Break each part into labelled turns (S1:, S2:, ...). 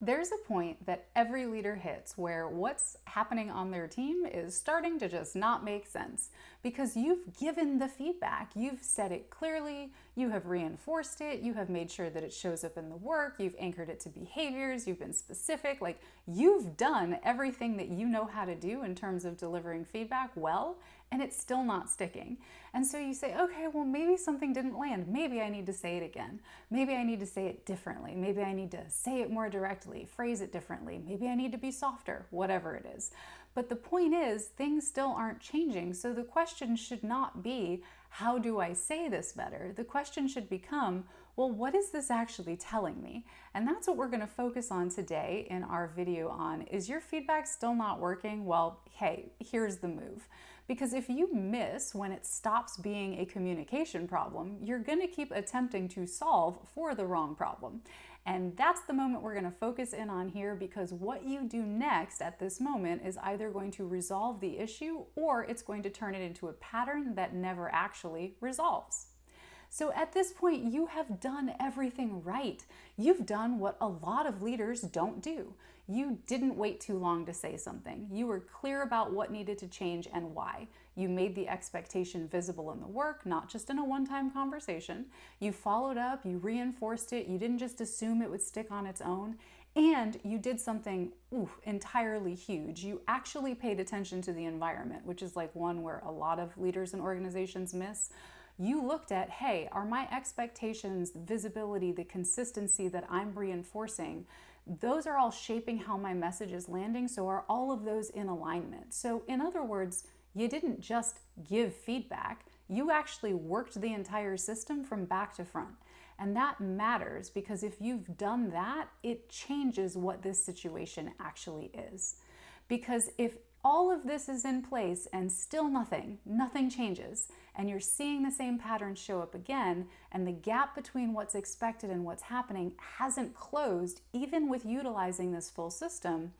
S1: There's a point that every leader hits where what's happening on their team is starting to just not make sense because you've given the feedback. You've said it clearly, you have reinforced it, you have made sure that it shows up in the work, you've anchored it to behaviors, you've been specific. Like you've done everything that you know how to do in terms of delivering feedback well, and it's still not sticking. And so you say, okay, well, maybe something didn't land. Maybe I need to say it again. Maybe I need to say it differently. Maybe I need to say it more directly, phrase it differently. Maybe I need to be softer, whatever it is. But the point is, things still aren't changing. So the question should not be, how do I say this better? The question should become, well, what is this actually telling me? And that's what we're going to focus on today in our video on, is your feedback still not working? Well, hey, here's the move. Because if you miss when it stops being a communication problem, you're going to keep attempting to solve for the wrong problem. And that's the moment we're going to focus in on here, because what you do next at this moment is either going to resolve the issue or it's going to turn it into a pattern that never actually resolves. So at this point, you have done everything right. You've done what a lot of leaders don't do. You didn't wait too long to say something. You were clear about what needed to change and why. You made the expectation visible in the work, not just in a one-time conversation. You followed up, you reinforced it, you didn't just assume it would stick on its own, and you did something entirely huge. You actually paid attention to the environment, which is like one where a lot of leaders and organizations miss. You looked at, hey, are my expectations, the visibility, the consistency that I'm reinforcing, those are all shaping how my message is landing, so are all of those in alignment? So in other words, you didn't just give feedback, you actually worked the entire system from back to front. And that matters because if you've done that, it changes what this situation actually is. Because if all of this is in place and still nothing changes, and you're seeing the same patterns show up again, and the gap between what's expected and what's happening hasn't closed, even with utilizing this full system,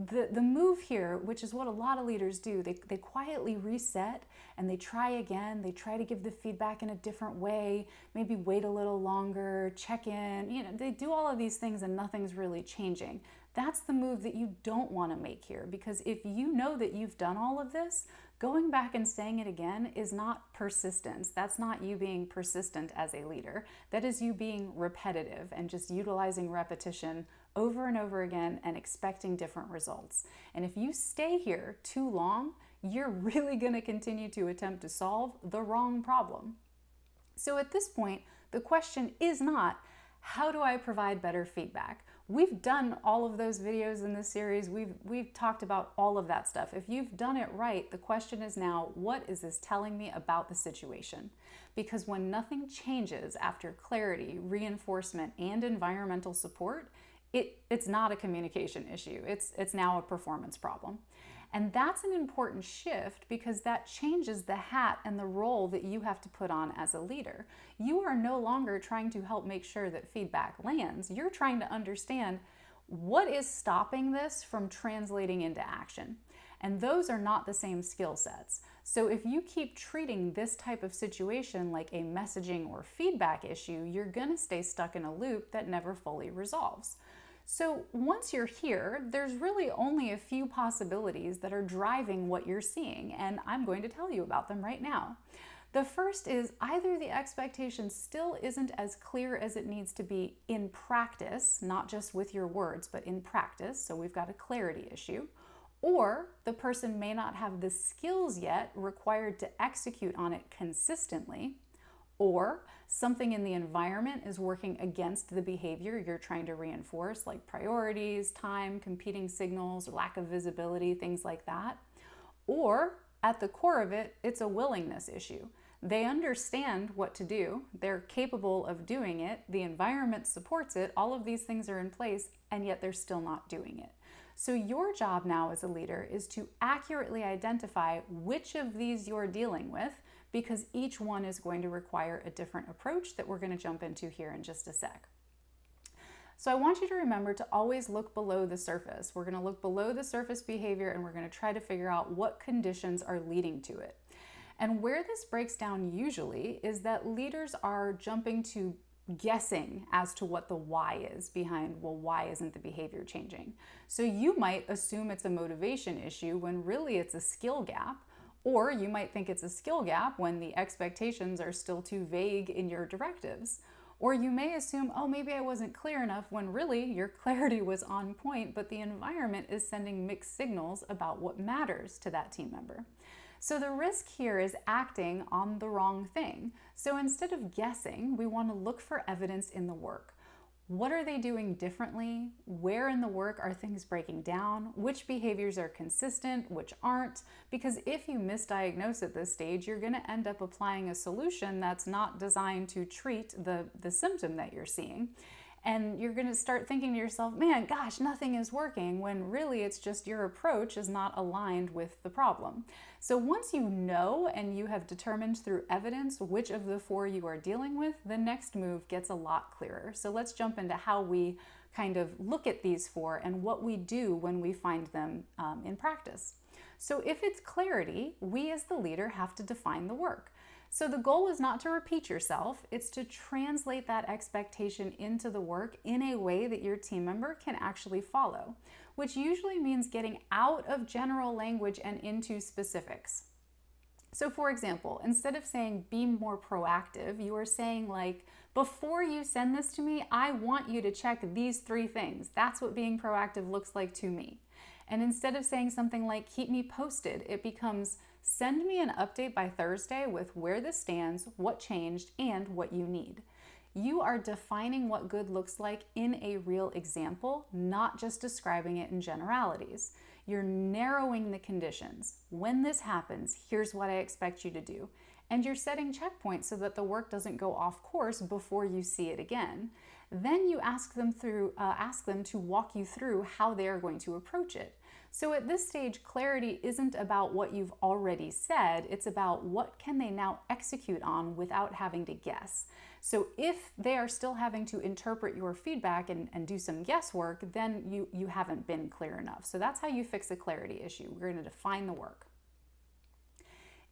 S1: the move here, which is what a lot of leaders do, they quietly reset and they try again. They try to give the feedback in a different way, maybe wait a little longer, check in. They do all of these things and nothing's really changing. That's the move that you don't want to make here, because if you know that you've done all of this, going back and saying it again is not persistence. That's not you being persistent as a leader. That is you being repetitive and just utilizing repetition over and over again and expecting different results. And if you stay here too long, you're really going to continue to attempt to solve the wrong problem. So at this point, the question is not, how do I provide better feedback? We've done all of those videos in this series. We've talked about all of that stuff. If you've done it right, the question is now, what is this telling me about the situation? Because when nothing changes after clarity, reinforcement, and environmental support, it's not a communication issue. It's now a performance problem. And that's an important shift because that changes the hat and the role that you have to put on as a leader. You are no longer trying to help make sure that feedback lands. You're trying to understand what is stopping this from translating into action. And those are not the same skill sets. So if you keep treating this type of situation like a messaging or feedback issue, you're going to stay stuck in a loop that never fully resolves. So once you're here, there's really only a few possibilities that are driving what you're seeing, and I'm going to tell you about them right now. The first is either the expectation still isn't as clear as it needs to be in practice, not just with your words, but in practice, so we've got a clarity issue, or the person may not have the skills yet required to execute on it consistently, or something in the environment is working against the behavior you're trying to reinforce, like priorities, time, competing signals, lack of visibility, things like that. Or at the core of it, it's a willingness issue. They understand what to do, they're capable of doing it, the environment supports it, all of these things are in place, and yet they're still not doing it. So your job now as a leader is to accurately identify which of these you're dealing with, because each one is going to require a different approach that we're going to jump into here in just a sec. So I want you to remember to always look below the surface. We're going to look below the surface behavior and we're going to try to figure out what conditions are leading to it. And where this breaks down usually is that leaders are jumping to guessing as to what the why is behind, well, why isn't the behavior changing? So you might assume it's a motivation issue when really it's a skill gap, or you might think it's a skill gap when the expectations are still too vague in your directives. Or you may assume, oh, maybe I wasn't clear enough when really your clarity was on point, but the environment is sending mixed signals about what matters to that team member. So the risk here is acting on the wrong thing. So instead of guessing, we want to look for evidence in the work. What are they doing differently? Where in the work are things breaking down? Which behaviors are consistent, which aren't? Because if you misdiagnose at this stage, you're going to end up applying a solution that's not designed to treat the symptom that you're seeing. And you're going to start thinking to yourself, man, gosh, nothing is working, when really it's just your approach is not aligned with the problem. So once you know and you have determined through evidence which of the four you are dealing with, the next move gets a lot clearer. So let's jump into how we kind of look at these four and what we do when we find them in practice. So if it's clarity, we as the leader have to define the work. So the goal is not to repeat yourself, it's to translate that expectation into the work in a way that your team member can actually follow, which usually means getting out of general language and into specifics. So for example, instead of saying be more proactive, you are saying like, before you send this to me, I want you to check these 3 things. That's what being proactive looks like to me. And instead of saying something like keep me posted, it becomes send me an update by Thursday with where this stands, what changed, and what you need. You are defining what good looks like in a real example, not just describing it in generalities. You're narrowing the conditions. When this happens, here's what I expect you to do. And you're setting checkpoints so that the work doesn't go off course before you see it again. Then you ask them to walk you through how they are going to approach it. So at this stage, clarity isn't about what you've already said, it's about what can they now execute on without having to guess. So if they are still having to interpret your feedback and do some guesswork, then you haven't been clear enough. So that's how you fix a clarity issue. We're going to define the work.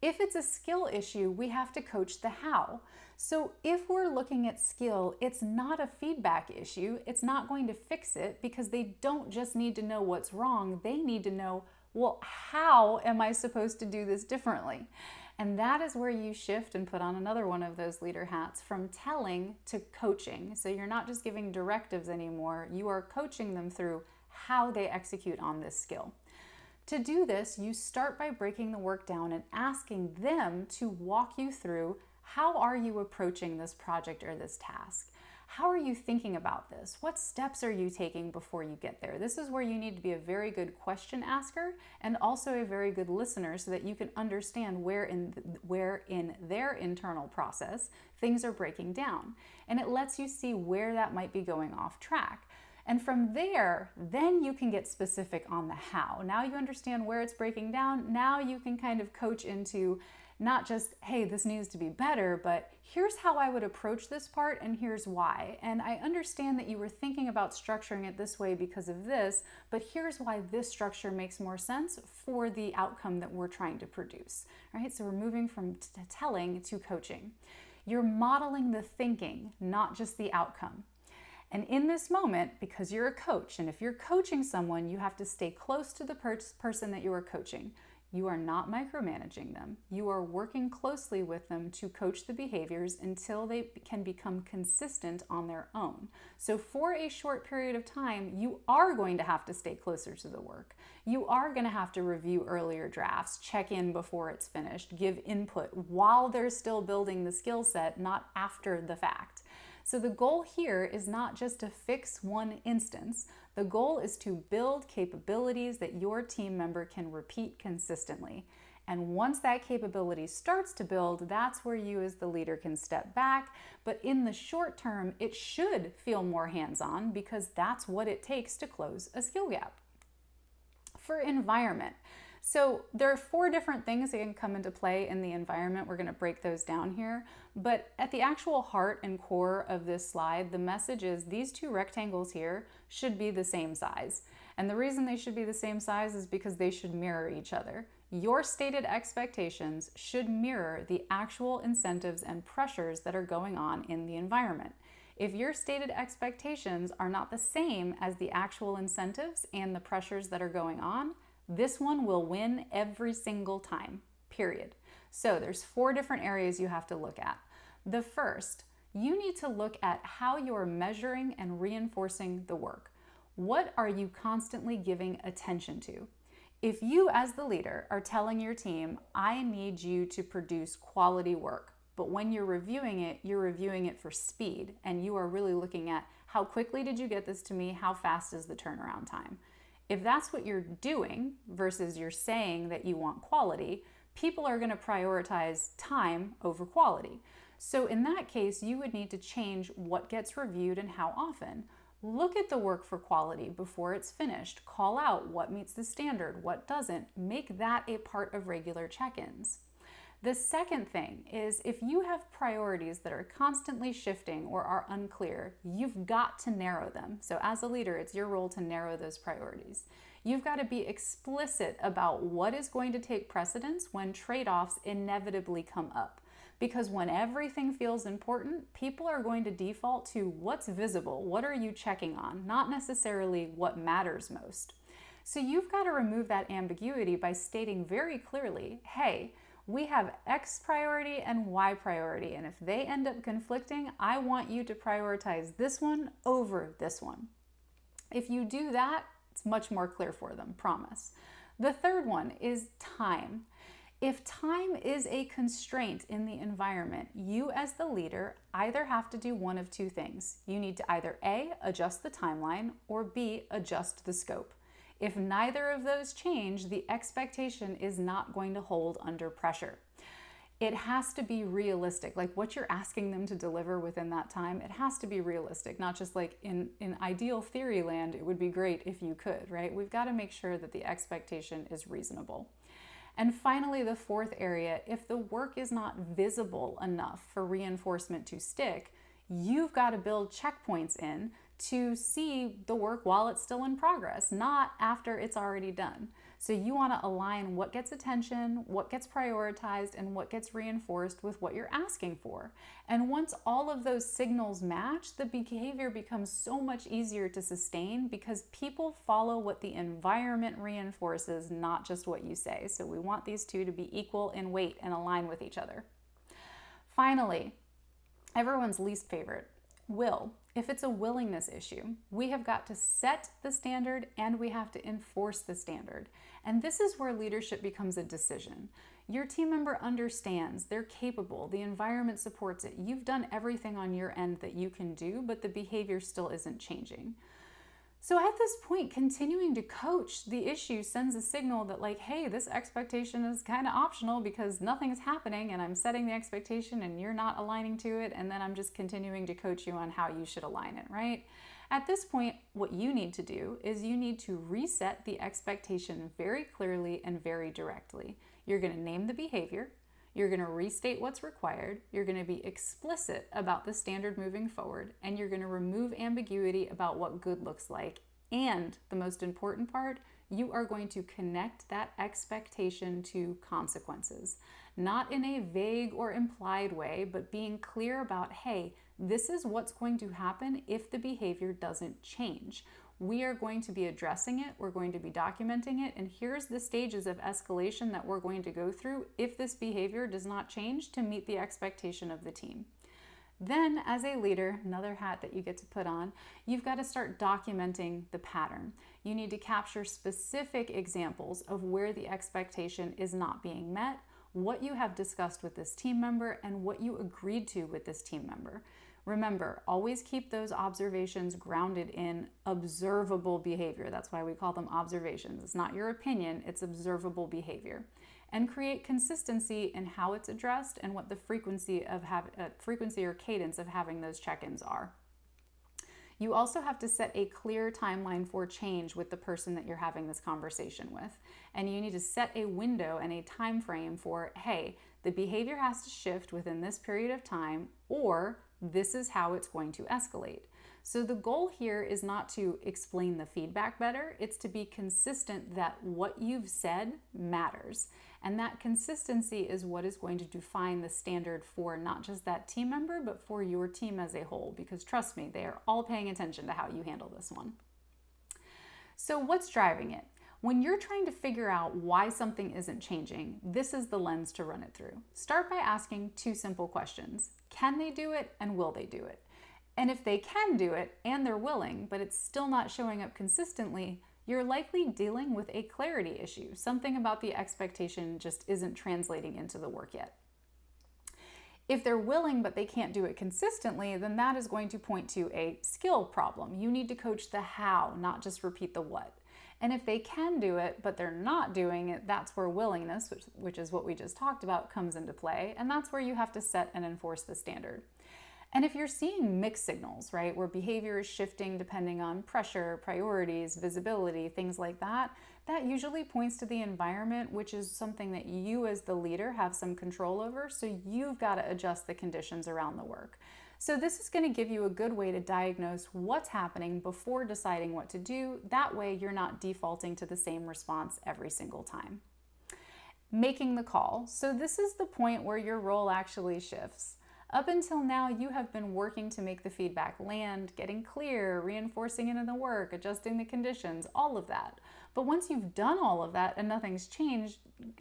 S1: If it's a skill issue, we have to coach the how. So if we're looking at skill, it's not a feedback issue. It's not going to fix it because they don't just need to know what's wrong. They need to know, well, how am I supposed to do this differently? And that is where you shift and put on another one of those leader hats from telling to coaching. So you're not just giving directives anymore. You are coaching them through how they execute on this skill. To do this, you start by breaking the work down and asking them to walk you through how are you approaching this project or this task? How are you thinking about this? What steps are you taking before you get there? This is where you need to be a very good question asker and also a very good listener so that you can understand where in their internal process things are breaking down. And it lets you see where that might be going off track. And from there, then you can get specific on the how. Now you understand where it's breaking down. Now you can kind of coach into not just, hey, this needs to be better, but here's how I would approach this part and here's why. And I understand that you were thinking about structuring it this way because of this, but here's why this structure makes more sense for the outcome that we're trying to produce, right? So we're moving from telling to coaching. You're modeling the thinking, not just the outcome. And in this moment, because you're a coach, and if you're coaching someone, you have to stay close to the person that you are coaching. You are not micromanaging them. You are working closely with them to coach the behaviors until they can become consistent on their own. So for a short period of time, you are going to have to stay closer to the work. You are going to have to review earlier drafts, check in before it's finished, give input while they're still building the skill set, not after the fact. So the goal here is not just to fix one instance. The goal is to build capabilities that your team member can repeat consistently. And once that capability starts to build, that's where you as the leader can step back. But in the short term, it should feel more hands-on because that's what it takes to close a skill gap. For environment. So there are 4 different things that can come into play in the environment. We're going to break those down here. But at the actual heart and core of this slide, the message is these 2 rectangles here should be the same size. And the reason they should be the same size is because they should mirror each other. Your stated expectations should mirror the actual incentives and pressures that are going on in the environment. If your stated expectations are not the same as the actual incentives and the pressures that are going on, this one will win every single time, period. So there's 4 different areas you have to look at. The first, you need to look at how you're measuring and reinforcing the work. What are you constantly giving attention to? If you, as the leader, are telling your team, I need you to produce quality work, but when you're reviewing it for speed, and you are really looking at how quickly did you get this to me, how fast is the turnaround time? If that's what you're doing versus you're saying that you want quality, people are going to prioritize time over quality. So in that case, you would need to change what gets reviewed and how often. Look at the work for quality before it's finished. Call out what meets the standard, what doesn't. Make that a part of regular check-ins. The second thing is, if you have priorities that are constantly shifting or are unclear, you've got to narrow them. So as a leader, it's your role to narrow those priorities. You've got to be explicit about what is going to take precedence when trade-offs inevitably come up. Because when everything feels important, people are going to default to what's visible, what are you checking on, not necessarily what matters most. So you've got to remove that ambiguity by stating very clearly, hey, we have X priority and Y priority, and if they end up conflicting, I want you to prioritize this one over this one. If you do that, it's much more clear for them, promise. The third one is time. If time is a constraint in the environment, you as the leader either have to do one of 2 things. You need to either A, adjust the timeline, or B, adjust the scope. If neither of those change, the expectation is not going to hold under pressure. It has to be realistic, like what you're asking them to deliver within that time, it has to be realistic, not just like in ideal theory land, it would be great if you could, right? We've got to make sure that the expectation is reasonable. And finally, the 4th area, if the work is not visible enough for reinforcement to stick, you've got to build checkpoints in to see the work while it's still in progress, not after it's already done. So you want to align what gets attention, what gets prioritized, and what gets reinforced with what you're asking for. And once all of those signals match, the behavior becomes so much easier to sustain because people follow what the environment reinforces, not just what you say. So we want these 2 to be equal in weight and align with each other. Finally, everyone's least favorite, will. If it's a willingness issue, we have got to set the standard and we have to enforce the standard. And this is where leadership becomes a decision. Your team member understands, they're capable, the environment supports it. You've done everything on your end that you can do, but the behavior still isn't changing. So at this point, continuing to coach the issue sends a signal that like, hey, this expectation is kind of optional because nothing is happening and I'm setting the expectation and you're not aligning to it, and then I'm just continuing to coach you on how you should align it, right? At this point, what you need to do is you need to reset the expectation very clearly and very directly. You're going to name the behavior. You're going to restate what's required, you're going to be explicit about the standard moving forward, and you're going to remove ambiguity about what good looks like. And the most important part, you are going to connect that expectation to consequences. Not in a vague or implied way, but being clear about, hey, this is what's going to happen if the behavior doesn't change. We are going to be addressing it, we're going to be documenting it, and here's the stages of escalation that we're going to go through if this behavior does not change to meet the expectation of the team. Then, as a leader, another hat that you get to put on, you've got to start documenting the pattern. You need to capture specific examples of where the expectation is not being met, what you have discussed with this team member, and what you agreed to with this team member. Remember, always keep those observations grounded in observable behavior. That's why we call them observations. It's not your opinion, it's observable behavior. And create consistency in how it's addressed and what the frequency or cadence of having those check-ins are. You also have to set a clear timeline for change with the person that you're having this conversation with. And you need to set a window and a time frame for, hey, the behavior has to shift within this period of time, or this is how it's going to escalate. So the goal here is not to explain the feedback better, it's to be consistent that what you've said matters. And that consistency is what is going to define the standard for not just that team member, but for your team as a whole. Because trust me, they are all paying attention to how you handle this one. So what's driving it? When you're trying to figure out why something isn't changing, this is the lens to run it through. Start by asking two simple questions. Can they do it, and will they do it? And if they can do it and they're willing, but it's still not showing up consistently, you're likely dealing with a clarity issue. Something about the expectation just isn't translating into the work yet. If they're willing but they can't do it consistently, then that is going to point to a skill problem. You need to coach the how, not just repeat the what. And if they can do it but they're not doing it, that's where willingness, which is what we just talked about, comes into play. And that's where you have to set and enforce the standard. And if you're seeing mixed signals, right, where behavior is shifting depending on pressure, priorities, visibility, things like that, that usually points to the environment, which is something that you as the leader have some control over. So you've got to adjust the conditions around the work. So this is going to give you a good way to diagnose what's happening before deciding what to do. That way you're not defaulting to the same response every single time. Making the call. So this is the point where your role actually shifts. Up until now, you have been working to make the feedback land, getting clear, reinforcing it in the work, adjusting the conditions, all of that. But once you've done all of that and nothing's changed,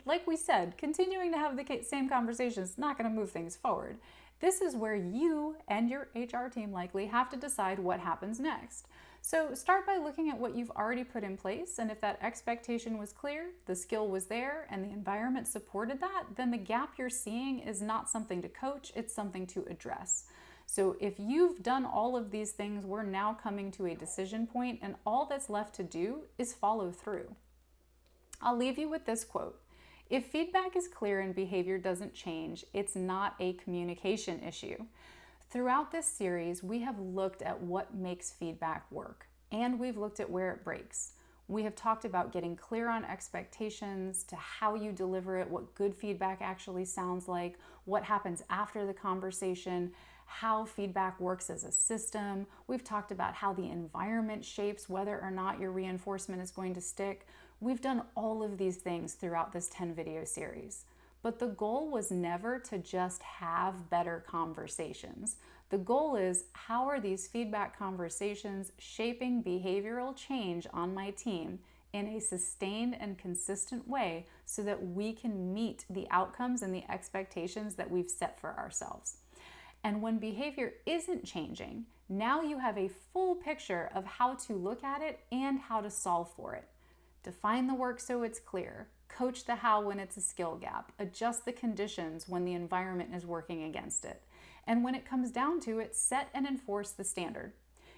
S1: like we said, continuing to have the same conversation is not going to move things forward. This is where you and your HR team likely have to decide what happens next. So start by looking at what you've already put in place, and if that expectation was clear, the skill was there, and the environment supported that, then the gap you're seeing is not something to coach, it's something to address. So if you've done all of these things, we're now coming to a decision point, and all that's left to do is follow through. I'll leave you with this quote. If feedback is clear and behavior doesn't change, it's not a communication issue. Throughout this series, we have looked at what makes feedback work, and we've looked at where it breaks. We have talked about getting clear on expectations, to how you deliver it, what good feedback actually sounds like, what happens after the conversation, how feedback works as a system. We've talked about how the environment shapes whether or not your reinforcement is going to stick. We've done all of these things throughout this 10 video series. But the goal was never to just have better conversations. The goal is, how are these feedback conversations shaping behavioral change on my team in a sustained and consistent way so that we can meet the outcomes and the expectations that we've set for ourselves. And when behavior isn't changing, now you have a full picture of how to look at it and how to solve for it. Define the work so it's clear. Coach the how when it's a skill gap. Adjust the conditions when the environment is working against it. And when it comes down to it, set and enforce the standard.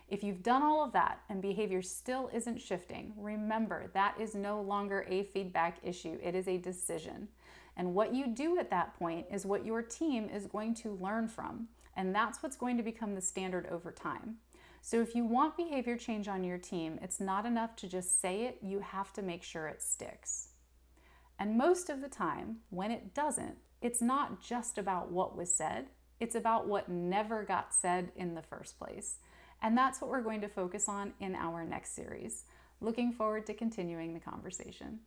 S1: If you've done all of that and behavior still isn't shifting, remember that is no longer a feedback issue. It is a decision. And what you do at that point is what your team is going to learn from. And that's what's going to become the standard over time. So if you want behavior change on your team, it's not enough to just say it, you have to make sure it sticks. And most of the time, when it doesn't, it's not just about what was said, it's about what never got said in the first place. And that's what we're going to focus on in our next series. Looking forward to continuing the conversation.